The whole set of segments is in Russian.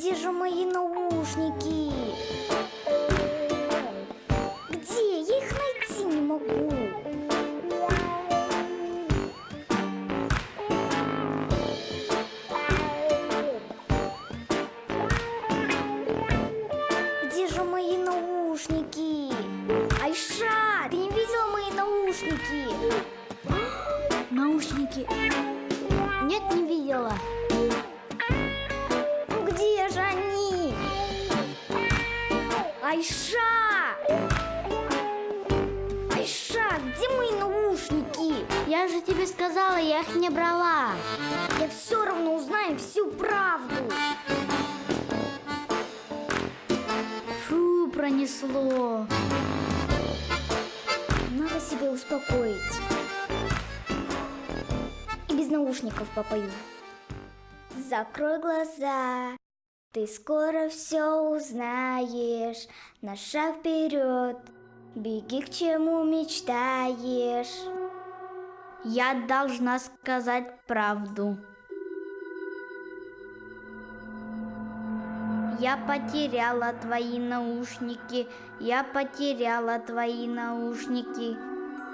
где же мои наушники? Где? Я их найти не могу. Где же мои наушники? Айша, ты не видела мои наушники? Наушники. Нет, не видела. Ну где же они? Айша! Айша, где мои наушники? Я же тебе сказала, я их не брала. Я все равно узнаю всю правду. Фу, пронесло. Надо себя успокоить. И без наушников попою. Закрой глаза, ты скоро все узнаешь. На шаг вперед, беги к чему мечтаешь. Я должна сказать правду. Я потеряла твои наушники. Я потеряла твои наушники.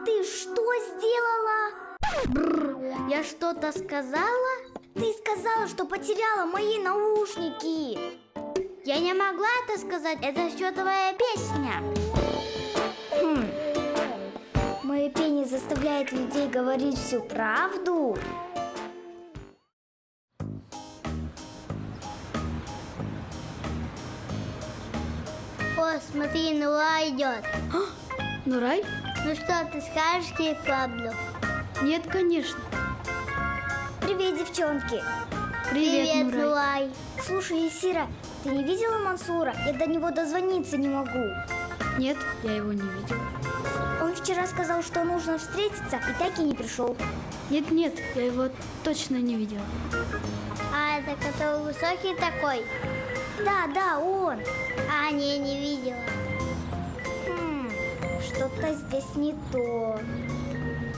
Ты что сделала? Бррр, я что-то сказала? Ты сказала, что потеряла мои наушники. Я не могла это сказать, это все твоя песня. Мое пение заставляет людей говорить всю правду. О, смотри, Нурай идет. Нурай? Ну что, ты скажешь ей правду? Нет, конечно. Привет, девчонки. Привет, Нурай. Нурай. Слушай, Исира, ты не видела Мансура? Я до него дозвониться не могу. Нет, я его не видел. Он вчера сказал, что нужно встретиться, и так и не пришел. Нет, я его точно не видел. А это который высокий такой? Да, он. А, не видела. Что-то здесь не то.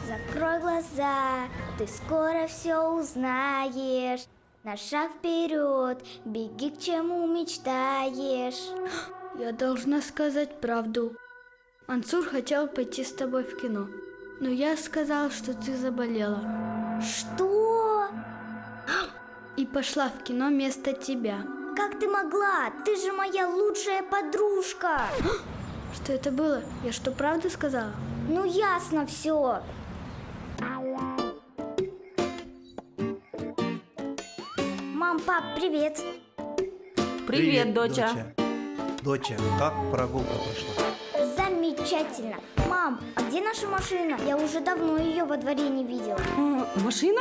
Закрой глаза, ты скоро все узнаешь. На шаг вперед, беги к чему мечтаешь. Я должна сказать правду. Мансур хотел пойти с тобой в кино, но я сказала, что ты заболела. Что? И пошла в кино вместо тебя. Как ты могла? Ты же моя лучшая подружка. Что это было? Я что, правду сказала? Ну ясно все. Мам, пап, привет. Привет, доча. Доча, как прогулка прошла? Замечательно. Мам, а где наша машина? Я уже давно ее во дворе не видела. Машина?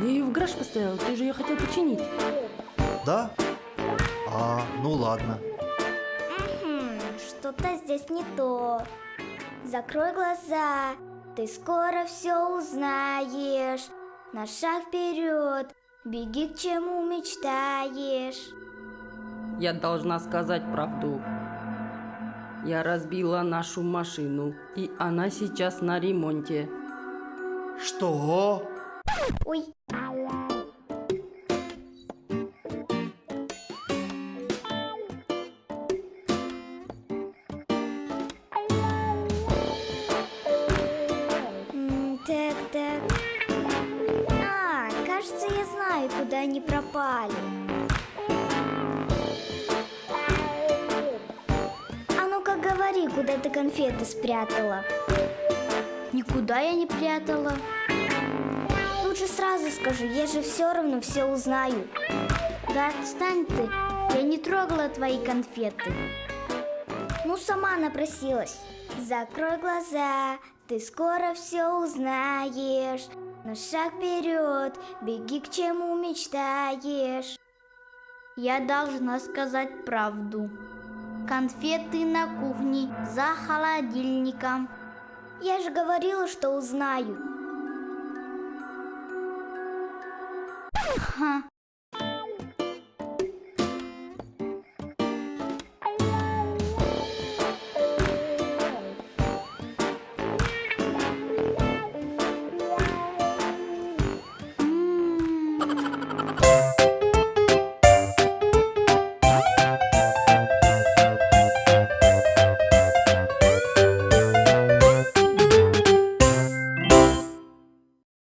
Я ее в гараж поставил, ты же ее хотел починить. Да? Ну ладно. Что-то здесь не то. Закрой глаза, ты скоро все узнаешь. На шаг вперед, беги к чему мечтаешь. Я должна сказать правду. Я разбила нашу машину, и она сейчас на ремонте. Что? Ой. Так. Кажется, я знаю, куда они пропали. А ну-ка говори, куда ты конфеты спрятала. Никуда я не прятала. Лучше сразу скажи, я же все равно все узнаю. Да отстань ты, я не трогала твои конфеты. Ну, сама напросилась. Закрой глаза, ты скоро все узнаешь. На шаг вперед, беги к чему мечтаешь. Я должна сказать правду. Конфеты на кухне за холодильником. Я же говорила, что узнаю. Ха.